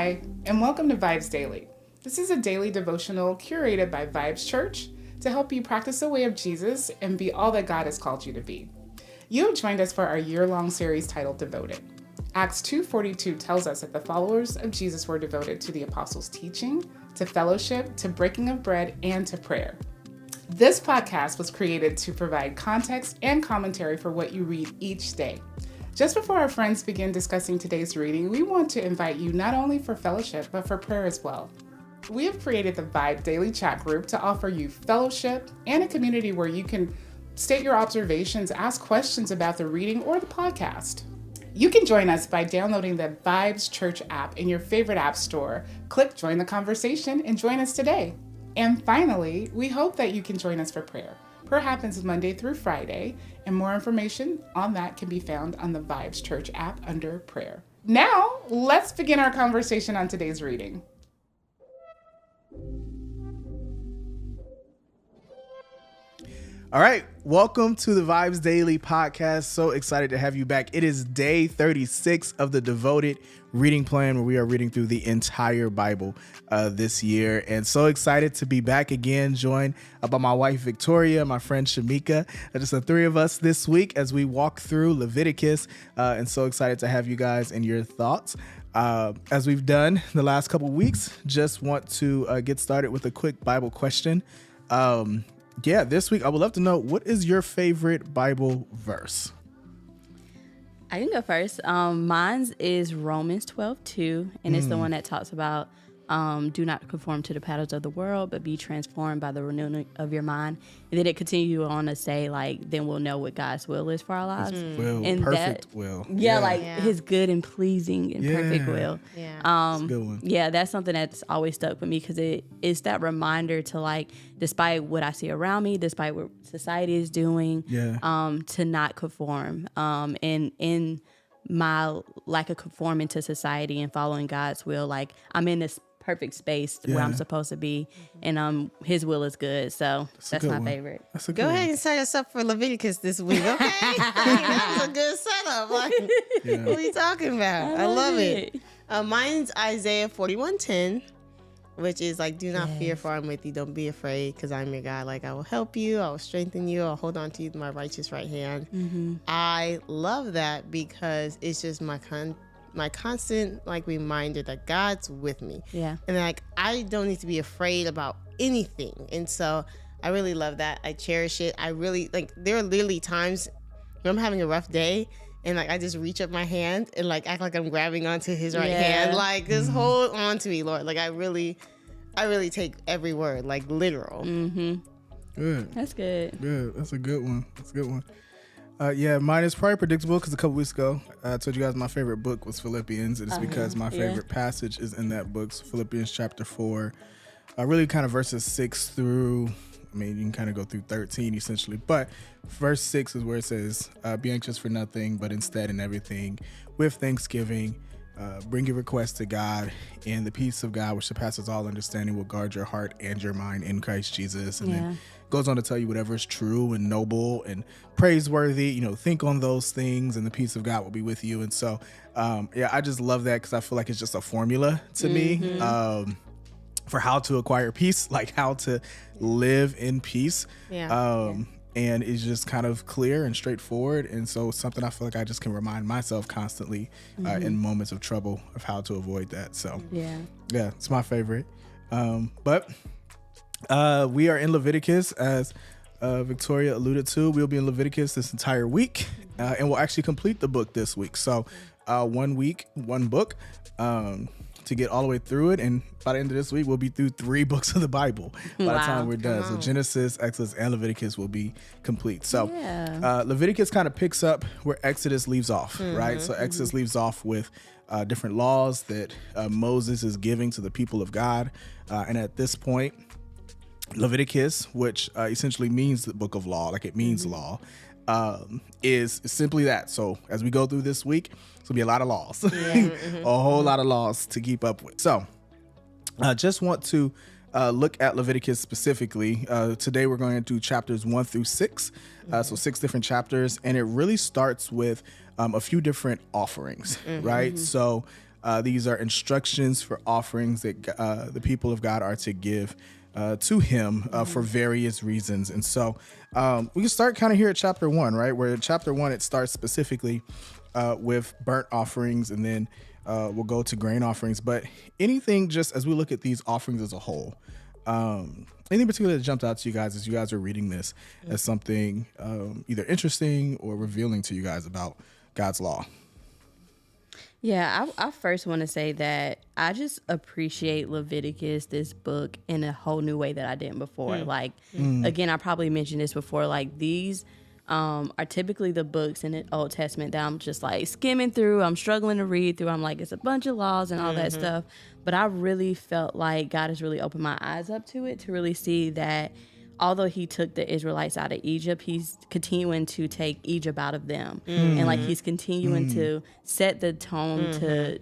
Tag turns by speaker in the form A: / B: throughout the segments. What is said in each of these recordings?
A: Hi, and welcome to VIBEZ Daily. This is a daily devotional curated by VIBEZ Church to help you practice the way of Jesus and be all that God has called you to be. You have joined us for our year-long series titled Devoted. Acts 2:42 tells us that the followers of Jesus were devoted to the apostles' teaching, to fellowship, to breaking of bread, and to prayer. This podcast was created to provide context and commentary for what you read each day. Just before our friends begin discussing today's reading, we want to invite you not only for fellowship, but for prayer as well. We have created the VIBEZ Daily Chat Group to offer you fellowship and a community where you can state your observations, ask questions about the reading or the podcast. You can join us by downloading the VIBEZ Church app in your favorite app store. Click Join the Conversation and join us today. And finally, we hope that you can join us for prayer. Prayer happens Monday through Friday, and more information on that can be found on the VIBEZ Church app under prayer. Now, let's begin our conversation on today's reading.
B: All right, welcome to the VIBEZ Daily podcast. So excited to have you back. It is day 36 of the Devoted reading plan, where we are reading through the entire Bible this year. And so excited to be back again, joined by my wife, Victoria, my friend, Shameeka. Just the three of us this week as we walk through Leviticus. And so excited to have you guys and your thoughts. As we've done the last couple weeks, just want to get started with a quick Bible question. This week I would love to know, what is your favorite Bible verse?
C: I can go first. Mine is Romans 12:2, and it's the one that talks about do not conform to the patterns of the world, but be transformed by the renewing of your mind. And then it continues on to say, like, then we'll know what God's will is for our lives.
B: And perfect will.
C: His good and pleasing and perfect will.
B: Yeah. That's a good one.
C: Yeah, that's something that's always stuck with me, because it's that reminder to, like, despite what I see around me, despite what society is doing, to not conform. And in my lack of conforming to society and following God's will, like, I'm in this perfect space where I'm supposed to be, and his will is good, so that's my favorite.
D: Go ahead and set us up for Leviticus this week, okay? That's a good setup. Like, what are you talking about? I love it. Mine's Isaiah 41:10, which is like, do not fear, for I'm with you. Don't be afraid, because I'm your God. Like, I will help you. I will strengthen you. I'll hold on to you with my righteous right hand. I love that because it's just my constant, like, reminder that God's with me. Yeah. And, like, I don't need to be afraid about anything. And so I really love that. I cherish it. I really, like, there are literally times when I'm having a rough day and, like, I just reach up my hand and, like, act like I'm grabbing onto his right hand. Like, just hold on to me, Lord. Like, I really take every word, like, literal.
B: Good.
C: That's good.
B: Good. That's a good one. Mine is probably predictable, because a couple weeks ago I told you guys my favorite book was Philippians. It's because my favorite passage is in that book, Philippians chapter 4. Really kind of verses 6 through, you can kind of go through 13 essentially. But verse 6 is where it says, be anxious for nothing, but instead in everything, with thanksgiving, bring your requests to God, and the peace of God, which surpasses all understanding, will guard your heart and your mind in Christ Jesus. And then goes on to tell you whatever is true and noble and praiseworthy, think on those things, and the peace of God will be with you. And so, I just love that, because I feel like it's just a formula to me for how to acquire peace, like how to live in peace. And it's just kind of clear and straightforward. And so it's something I feel like I just can remind myself constantly in moments of trouble of how to avoid that. So it's my favorite. But we are in Leviticus, as Victoria alluded to. We'll be in Leviticus this entire week, and we'll actually complete the book this week. So 1 week, one book, to get all the way through it. And by the end of this week, we'll be through 3 books of the Bible by the time we're done. So Genesis, Exodus, and Leviticus will be complete. So Leviticus kind of picks up where Exodus leaves off, right? So Exodus leaves off with different laws that Moses is giving to the people of God. And at this point, Leviticus, which essentially means the book of law, like it means law, is simply that. So as we go through this week, it's gonna be a lot of laws, a whole lot of laws to keep up with. So I just want to look at Leviticus specifically. Today we're going to do chapters 1 through 6. So 6 different chapters, and it really starts with a few different offerings, right? So These are instructions for offerings that the people of God are to give to him for various reasons. And so we can start kind of here at chapter 1, right? Where chapter 1, it starts specifically with burnt offerings, and then we'll go to grain offerings. But anything, just as we look at these offerings as a whole, anything particular that jumped out to you guys as you guys are reading this as something either interesting or revealing to you guys about God's law?
C: Yeah, I first want to say that I just appreciate Leviticus, this book, in a whole new way that I didn't before. Again, I probably mentioned this before, like these are typically the books in the Old Testament that I'm just like skimming through. I'm struggling to read through. I'm like, it's a bunch of laws and all that stuff. But I really felt like God has really opened my eyes up to it, to really see that although he took the Israelites out of Egypt, he's continuing to take Egypt out of them. And like he's continuing to set the tone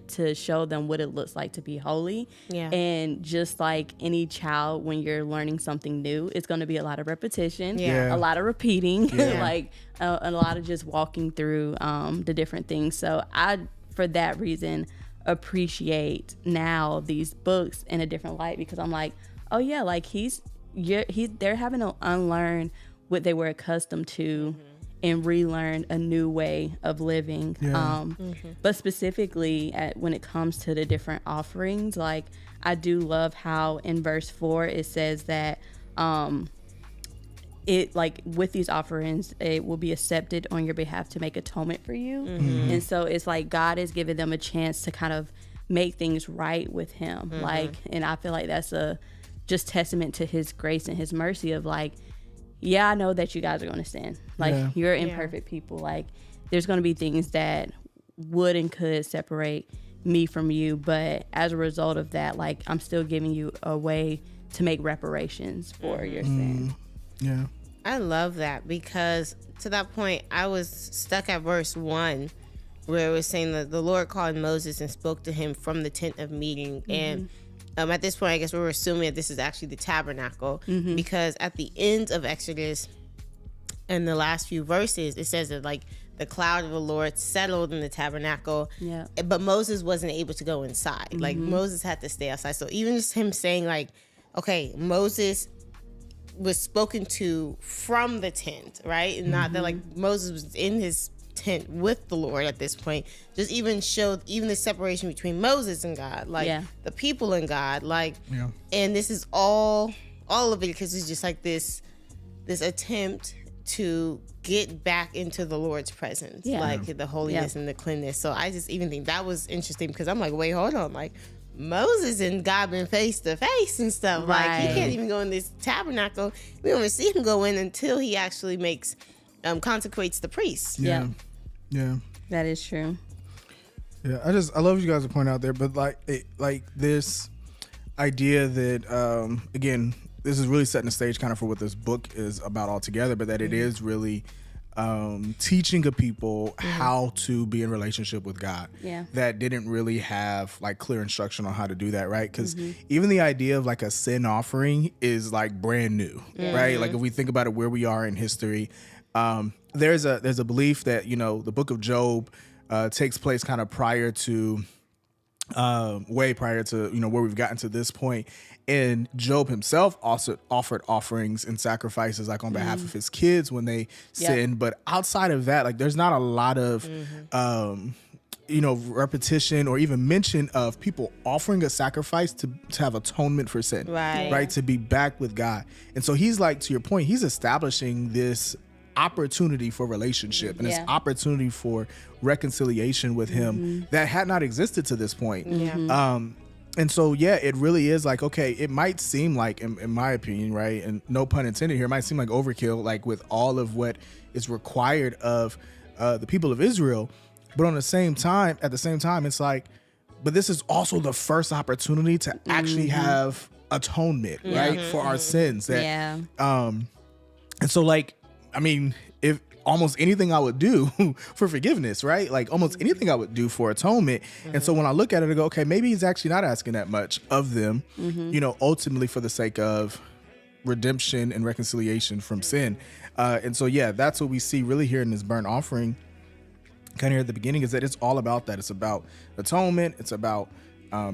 C: to show them what it looks like to be holy. Yeah. And just like any child, when you're learning something new, it's going to be a lot of repetition, a lot of repeating, like a lot of just walking through the different things. So I, for that reason, appreciate now these books in a different light, because I'm like, oh yeah, like they're having to unlearn what they were accustomed to and relearn a new way of living. But specifically when it comes to the different offerings, like I do love how in verse 4 it says that it, like, with these offerings, it will be accepted on your behalf to make atonement for you. And so it's like God is giving them a chance to kind of make things right with him. Like, and I feel like that's just testament to his grace and his mercy of like, yeah, I know that you guys are going to sin. Like, you're imperfect people. Like, there's going to be things that would and could separate me from you. But as a result of that, like, I'm still giving you a way to make reparations for your sin.
B: Yeah.
D: I love that, because to that point, I was stuck at verse 1 where it was saying that the Lord called Moses and spoke to him from the tent of meeting. And at this point, I guess we're assuming that this is actually the tabernacle, because at the end of Exodus, in the last few verses, it says that like the cloud of the Lord settled in the tabernacle, but Moses wasn't able to go inside. Like Moses had to stay outside. So even just him saying like, okay, Moses was spoken to from the tent, right? And not that like Moses was in his tent with the Lord at this point, just even showed even the separation between Moses and God, like the people and God, like, and this is all of it, because it's just like this attempt to get back into the Lord's presence, like the holiness and the cleanness. So I just even think that was interesting, because I'm like, wait, hold on, like Moses and God been face to face and stuff, like he can't even go in this tabernacle. We don't even see him go in until he actually makes consecrates the priests.
B: Yeah.
C: That is true.
B: Yeah, I love you guys to point out there, but like this idea that again, this is really setting the stage kind of for what this book is about altogether, but that it is really teaching a people how to be in relationship with God that didn't really have like clear instruction on how to do that, right? Because even the idea of like a sin offering is like brand new, right? Like if we think about it, where we are in history, there's a belief that, you know, the book of Job takes place kind of prior to way prior to, you know, where we've gotten to this point. And Job himself also offered offerings and sacrifices like on behalf of his kids when they sinned. But outside of that, like there's not a lot of you know, repetition or even mention of people offering a sacrifice to have atonement for sin, right? To be back with God. And so he's like, to your point, he's establishing this opportunity for relationship and this opportunity for reconciliation with him that had not existed to this point. And so, it really is like, okay, it might seem like, in my opinion, right, and no pun intended here, it might seem like overkill, like with all of what is required of the people of Israel. But at the same time, it's like, but this is also the first opportunity to actually have atonement, right, for our sins. That, and so, like, I mean, if almost anything I would do for forgiveness, right? Like almost anything I would do for atonement. And so when I look at it, I go, okay, maybe he's actually not asking that much of them, you know, ultimately for the sake of redemption and reconciliation from sin. And so, that's what we see really here in this burnt offering kind of here at the beginning is that it's all about that. It's about atonement. It's about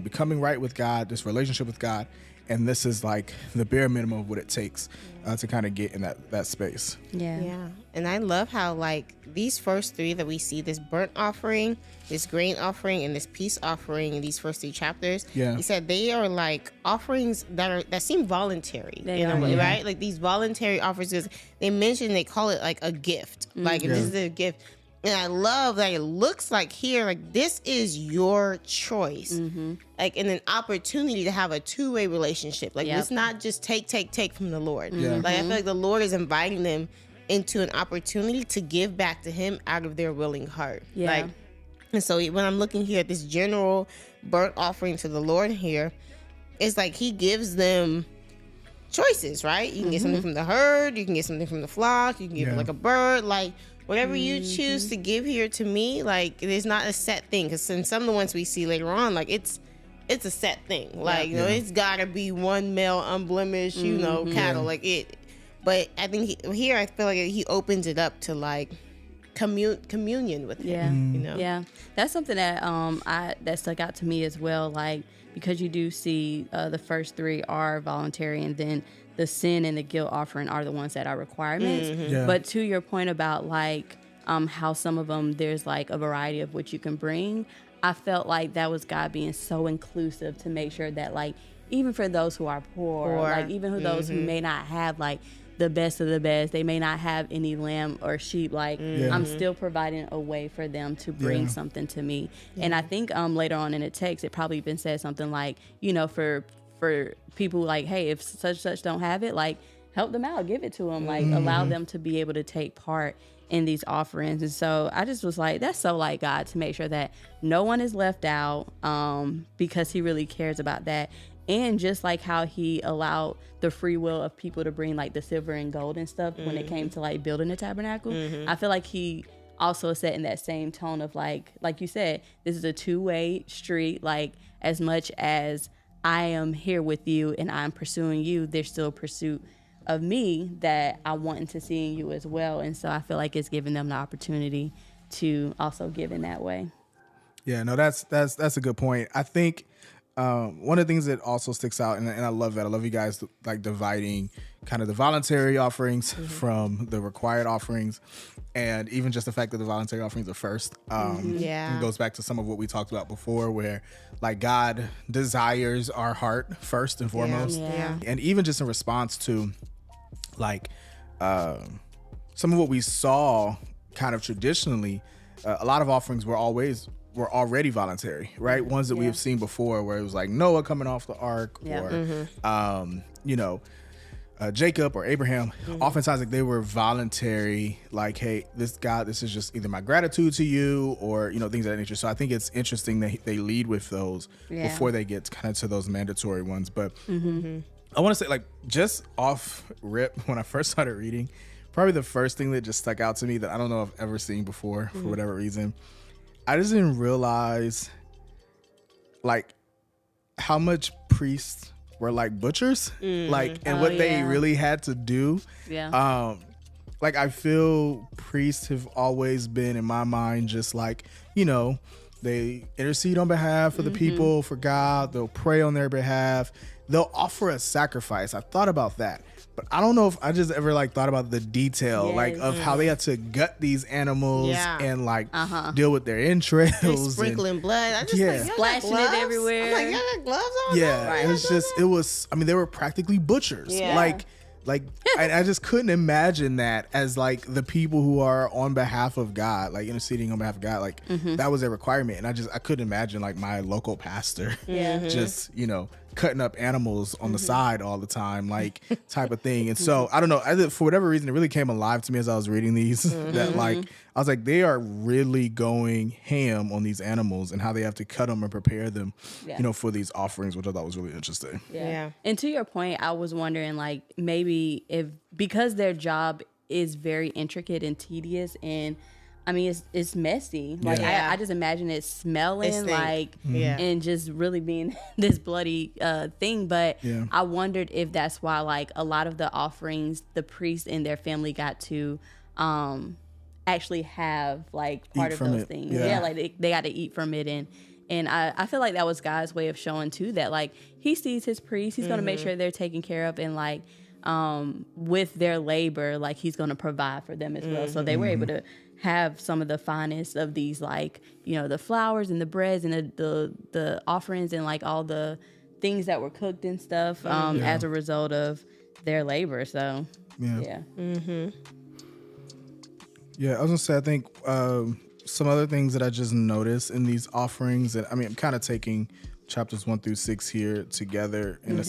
B: becoming right with God, this relationship with God. And this is like the bare minimum of what it takes to kind of get in that space.
D: Yeah. And I love how like these first three that we see, this burnt offering, this grain offering, and this peace offering in these first 3 chapters, he said they are like offerings that seem voluntary in a way, right? Like these voluntary offerings, because they call it like a gift. Like this is a gift. And I love that it looks like here, like this is your choice. Like, and an opportunity to have a 2-way relationship. Like it's not just take from the Lord. Like I feel like the Lord is inviting them into an opportunity to give back to him out of their willing heart. Like, and so when I'm looking here at this general burnt offering to the Lord here, it's like he gives them choices, right? You can get something from the herd, you can get something from the flock, you can give like a bird, like whatever you choose to give here to me, like there's not a set thing. Because in some of the ones we see later on, like it's a set thing. Like you know, it's gotta be one male unblemished, you know, cattle, like it. But I think here I feel like he opens it up to like communion with him. You know,
C: that's something that that stuck out to me as well. Like because you do see the first 3 are voluntary, and then the sin and the guilt offering are the ones that are requirements. But to your point about like how some of them there's like a variety of what you can bring, I felt like that was God being so inclusive to make sure that like even for those who are poor. Like even for those who may not have like the best of the best, they may not have any lamb or sheep, like I'm still providing a way for them to bring something to me. And I think later on in the text it probably even says something like, you know, for people like, hey, if such don't have it, like help them out, give it to them, like allow them to be able to take part in these offerings. And so I just was like, that's so like God, to make sure that no one is left out, because he really cares about that. And just like how he allowed the free will of people to bring like the silver and gold and stuff when it came to like building the tabernacle, I feel like he also set in that same tone of like you said, this is a 2-way street. Like as much as I am here with you and I'm pursuing you, there's still a pursuit of me that I want to see in you as well. And so I feel like it's giving them the opportunity to also give in that way.
B: Yeah, no, that's a good point. I think one of the things that also sticks out, and I love that. I love you guys like dividing kind of the voluntary offerings from the required offerings, and even just the fact that the voluntary offerings are first. It goes back to some of what we talked about before, where like God desires our heart first and foremost, and even just in response to like some of what we saw kind of traditionally, a lot of offerings were already voluntary, right? Ones that we have seen before, where it was like Noah coming off the ark, or you know, Jacob or Abraham. Oftentimes, like they were voluntary. Like, hey, this is just either my gratitude to you, or you know, things of that nature. So I think it's interesting that they lead with those before they get kind of to those mandatory ones. But I want to say, like, just off rip, when I first started reading, probably the first thing that just stuck out to me that I don't know if I've ever seen before for whatever reason, I just didn't realize like how much priests were like butchers, like, and what they really had to do. Like I feel priests have always been in my mind just like, you know, they intercede on behalf of the people for God. They'll pray on their behalf. They'll offer a sacrifice. I thought about that, but I don't know if I just ever like thought about the detail, like of how they had to gut these animals and like deal with their entrails,
D: they sprinkling blood. I just like,
C: splashing it everywhere.
D: I'm like, y'all got gloves on?
B: It was. I mean, they were practically butchers. Like I just couldn't imagine that as like the people who are on behalf of God, like interceding on behalf of God, like that was a requirement. And I couldn't imagine like my local pastor just, you know, cutting up animals on the side all the time, like type of thing. And so I don't know, for whatever reason, it really came alive to me as I was reading these that like, I was like, they are really going ham on these animals and how they have to cut them and prepare them, you know, for these offerings, which I thought was really interesting.
C: And to your point, I was wondering like maybe because their job is very intricate and tedious, and I mean, it's messy. Like I just imagine it smelling like, and just really being this bloody thing. But I wondered if that's why, like, a lot of the offerings, the priest and their family got to actually have like part
B: Eat
C: of
B: from
C: those
B: it.
C: things.
B: Yeah.
C: Yeah, like they got to eat from it. And I feel like that was God's way of showing too that like he sees his priests, he's going to make sure they're taken care of, and like with their labor, like he's going to provide for them as well. So they were able to have some of the finest of these, like, you know, the flowers and the breads and the offerings and like all the things that were cooked and stuff as a result of their labor. So yeah.
B: Yeah, I was gonna say, I think some other things that I just noticed in these offerings, and I mean, I'm kind of taking chapters 1 through 6 here together in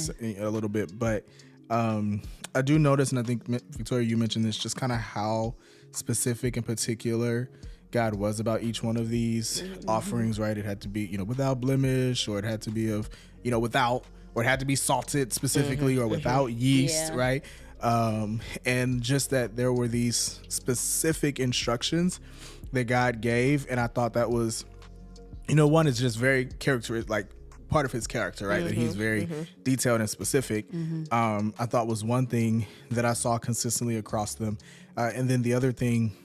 B: a little bit, but I do notice, and I think Victoria, you mentioned this, just kind of how specific and particular God was about each one of these offerings, right? It had to be, you know, without blemish, or it had to be of, you know, without, or it had to be salted specifically, or without yeast, right? And just that there were these specific instructions that God gave, and I thought that was, you know, one is just very characteristic, like part of his character, right? That he's very detailed and specific. I thought was one thing that I saw consistently across them, and then the other thing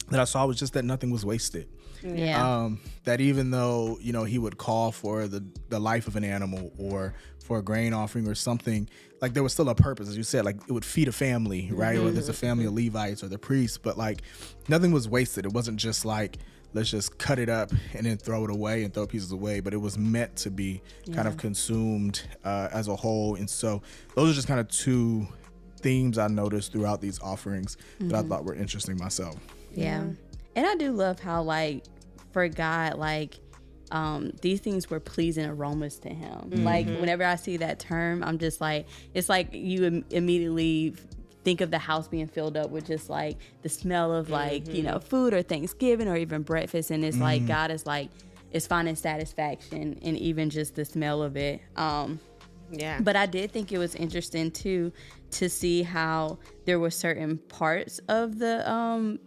B: that I saw was just that nothing was wasted. That even though, you know, he would call for the life of an animal or for a grain offering or something, like there was still a purpose, as you said, like it would feed a family, right? Or there's a family of Levites or the priests, but like nothing was wasted. It wasn't just like, let's just cut it up and then throw it away and throw pieces away, but it was meant to be kind of consumed as a whole. And so those are just kind of two themes I noticed throughout these offerings that I thought were interesting myself.
C: Yeah. And I do love how, like, for God, like, these things were pleasing aromas to him. Like, whenever I see that term, I'm just like, it's like you immediately think of the house being filled up with just like the smell of like, you know, food or Thanksgiving or even breakfast. And it's like, God is like, is finding satisfaction in even just the smell of it. But I did think it was interesting too, to see how there were certain parts of the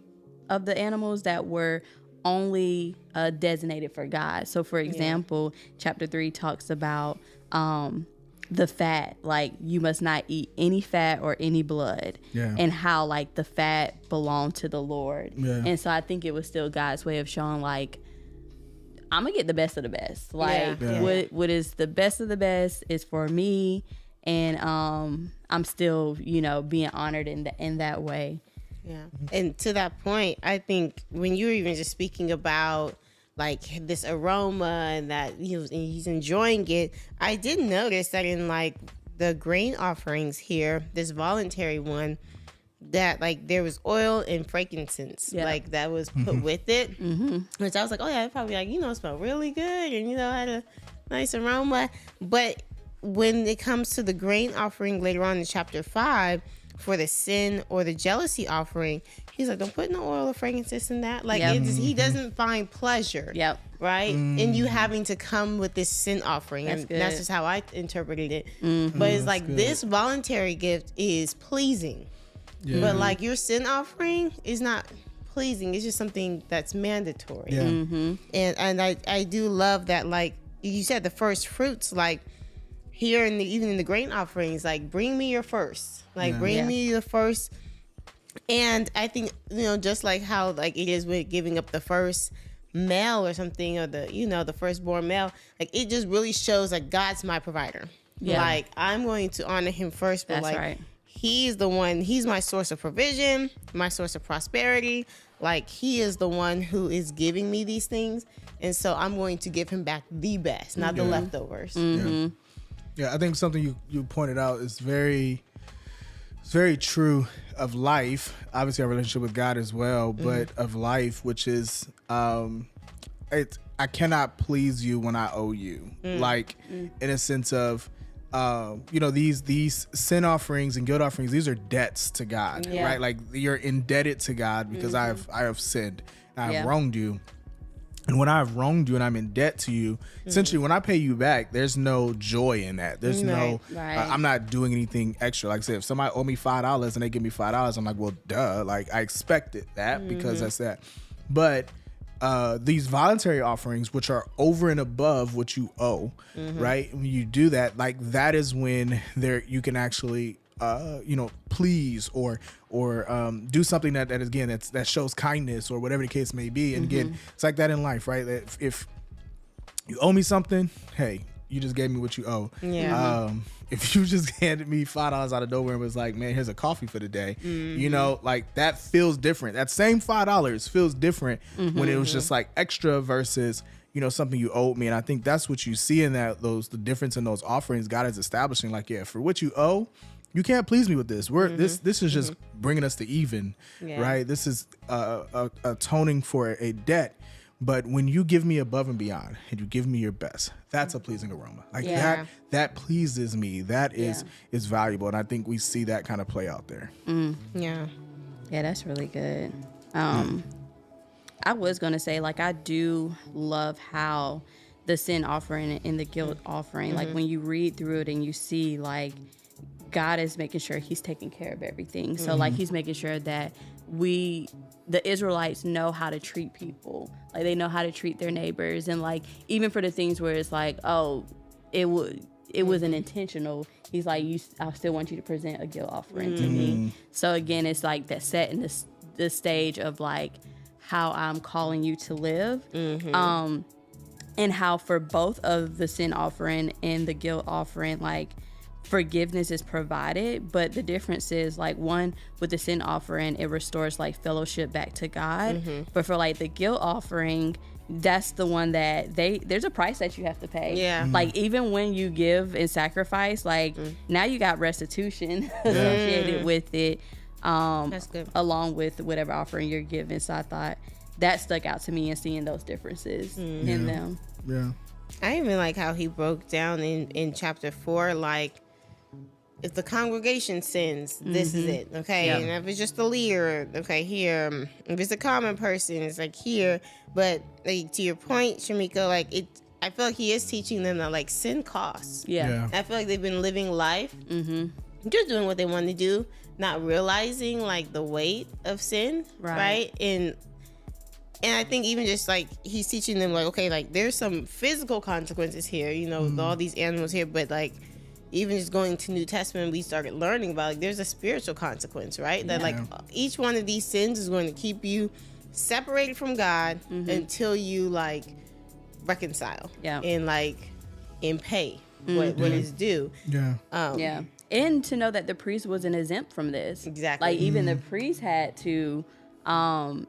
C: animals that were only designated for God. So for example, chapter 3 talks about the fat, like you must not eat any fat or any blood, and how like the fat belonged to the Lord. And so I think it was still God's way of showing like, I'm gonna get the best of the best. Like what is the best of the best is for me, and I'm still, you know, being honored in that way.
D: And to that point, I think when you were even just speaking about like this aroma and that he's enjoying it, I did notice that in like the grain offerings here, this voluntary one, that like there was oil and frankincense like that was put with it, which I was like, oh yeah, it probably like, you know, smelled really good and, you know, had a nice aroma. But when it comes to the grain offering later on in chapter 5 for the sin or the jealousy offering, he's like, don't put no oil or frankincense in that. Like he doesn't find pleasure, right? And you having to come with this sin offering. That's just how I interpreted it. But it's like this voluntary gift is pleasing. But like your sin offering is not pleasing. It's just something that's mandatory. And I do love that, like you said, the first fruits, like here in even in the grain offerings, like bring me your first. Like bring me the first. And I think, you know, just like how like it is with giving up the first male or something, or the, you know, the firstborn male, like it just really shows like God's my provider. Like I'm going to honor him first, but he's the one, he's my source of provision, my source of prosperity. Like he is the one who is giving me these things. And so I'm going to give him back the best, not the leftovers.
B: Yeah, I think something you pointed out is very true of life. Obviously our relationship with God as well, but of life, which is I cannot please you when I owe you. Like in a sense of you know, these sin offerings and guilt offerings, these are debts to God, right? Like you're indebted to God because I have sinned, I have wronged you. And when I've wronged you and I'm in debt to you, essentially when I pay you back, there's no joy in that. There's no, I'm not doing anything extra. Like I said, if somebody owe me $5 and they give me $5, I'm like, well, duh. Like I expected that because that's that. But these voluntary offerings, which are over and above what you owe, right? When you do that, like that is when you can actually please or do something that again that shows kindness or whatever the case may be. And again, it's like that in life, right? If you owe me something, hey, you just gave me what you owe.
D: Yeah.
B: If you just handed me $5 out of nowhere and was like, man, here's a coffee for the day, like that feels different. That same $5 feels different when it was just like extra versus, something you owed me. And I think that's what you see in the difference in those offerings. God is establishing like, yeah, for what you owe, you can't please me with this. This is just bringing us to even, right? This is atoning for a debt. But when you give me above and beyond and you give me your best, that's a pleasing aroma. Like that pleases me. That is valuable. And I think we see that kind of play out there.
C: Yeah, that's really good. I was going to say, like, I do love how the sin offering and the guilt offering, like when you read through it and you see like God is making sure he's taking care of everything. So like he's making sure that the Israelites know how to treat people. Like they know how to treat their neighbors. And like, even for the things where it's like, oh, it wasn't intentional. He's like, I still want you to present a guilt offering to me. So again, it's like that set in the stage of like how I'm calling you to live. And how for both of the sin offering and the guilt offering, like forgiveness is provided, but the difference is like one with the sin offering, it restores like fellowship back to God. But for like the guilt offering, that's the one that there's a price that you have to pay.
D: Yeah.
C: Like even when you give and sacrifice, like now you got restitution associated with it.
D: That's good.
C: Along with whatever offering you're giving. So I thought that stuck out to me and seeing those differences in them.
B: Yeah.
D: I even like how he broke down in chapter 4, like, if the congregation sins, this is it, okay?
C: Yeah.
D: And if it's just the leader, okay, here. If it's a common person, it's like here. But like to your point, Shameeka, like I feel like he is teaching them that like sin costs.
C: Yeah.
D: I feel like they've been living life, just doing what they want to do, not realizing like the weight of sin, right? And I think even just like he's teaching them like, okay, like there's some physical consequences here, all these animals here, but like even just going to New Testament, we started learning about like there's a spiritual consequence, right? That like each one of these sins is going to keep you separated from God until you like reconcile and like and pay what is due.
B: Yeah.
C: And to know that the priest wasn't exempt from this.
D: Exactly.
C: Like even the priest had to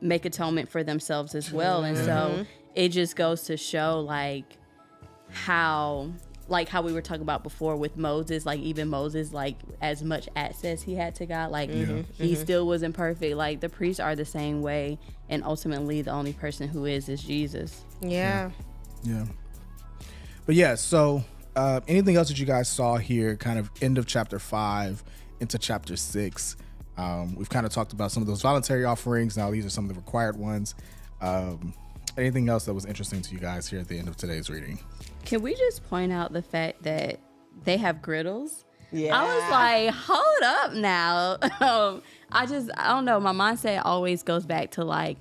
C: make atonement for themselves as well. And so it just goes to show like how we were talking about before with Moses, like even Moses, like as much access he had to God, like he still wasn't perfect. Like the priests are the same way, and ultimately the only person who is Jesus.
B: Yeah. But yeah, so anything else that you guys saw here, kind of end of chapter 5 into chapter 6? We've kind of talked about some of those voluntary offerings. Now these are some of the required ones. Anything else that was interesting to you guys here at the end of today's reading?
C: Can we just point out the fact that they have griddles?
D: Yeah.
C: I was like, hold up now. I don't know. My mindset always goes back to like,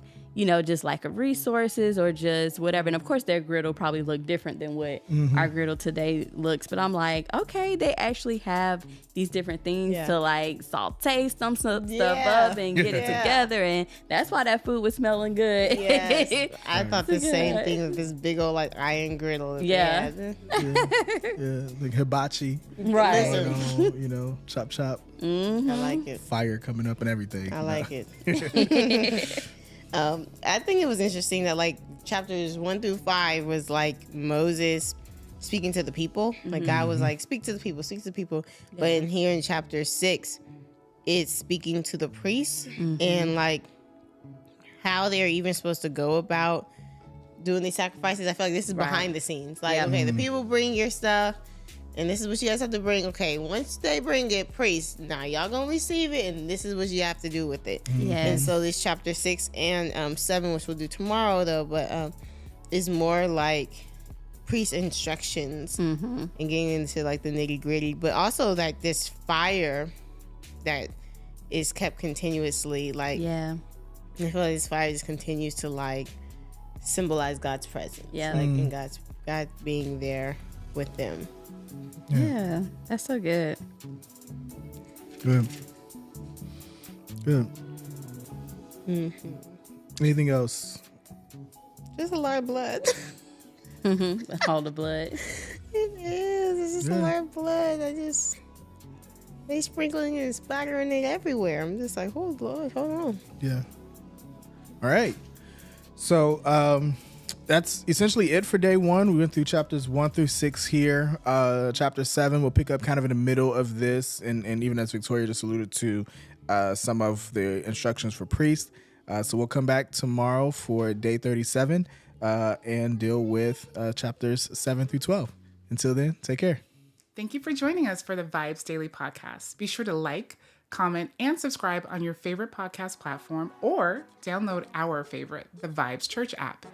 C: just lack of resources or just whatever. And of course their griddle probably look different than what our griddle today looks. But I'm like, okay, they actually have these different things to like saute some stuff up and get it together. And that's why that food was smelling good.
D: Yes. I thought the same thing with this big old like iron griddle.
B: Like hibachi.
C: Right.
B: Chop.
D: I like it.
B: Fire coming up and everything.
D: I like it. I think it was interesting that like chapters 1 through 5 was like Moses speaking to the people. Like God was like, speak to the people. But in here in chapter 6, it's speaking to the priests and like how they're even supposed to go about doing these sacrifices. I feel like this is behind the scenes. Like, okay, the people bring your stuff. And this is what you guys have to bring. Okay, once they bring it, priests, now y'all gonna receive it, and this is what you have to do with it. And so this chapter 6 and 7, which we'll do tomorrow though, but is more like priest instructions and getting into like the nitty gritty, but also like this fire that is kept continuously. Like, I feel like this fire just continues to like symbolize God's presence. Like and God being there with them.
C: Yeah, that's so good.
B: Good. Good.
D: Mm-hmm.
B: Anything else?
D: There's a lot of blood.
C: All the blood.
D: It is. It's just a lot of blood. They sprinkling and spattering it everywhere. I'm just like, oh Lord, hold on.
B: Yeah. All right. So that's essentially it for day 1. We went through chapters 1 through 6 here. Chapter 7 we'll pick up kind of in the middle of this, and even as Victoria just alluded to, some of the instructions for priests. So we'll come back tomorrow for day 37 and deal with chapters 7 through 12. Until then, take care.
A: Thank you for joining us for the VIBEZ Daily Podcast. Be sure to like, comment, and subscribe on your favorite podcast platform or download our favorite, the VIBEZ Church app.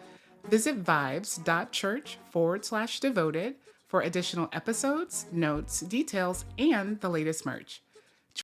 A: Visit vibes.church/devoted for additional episodes, notes, details, and the latest merch.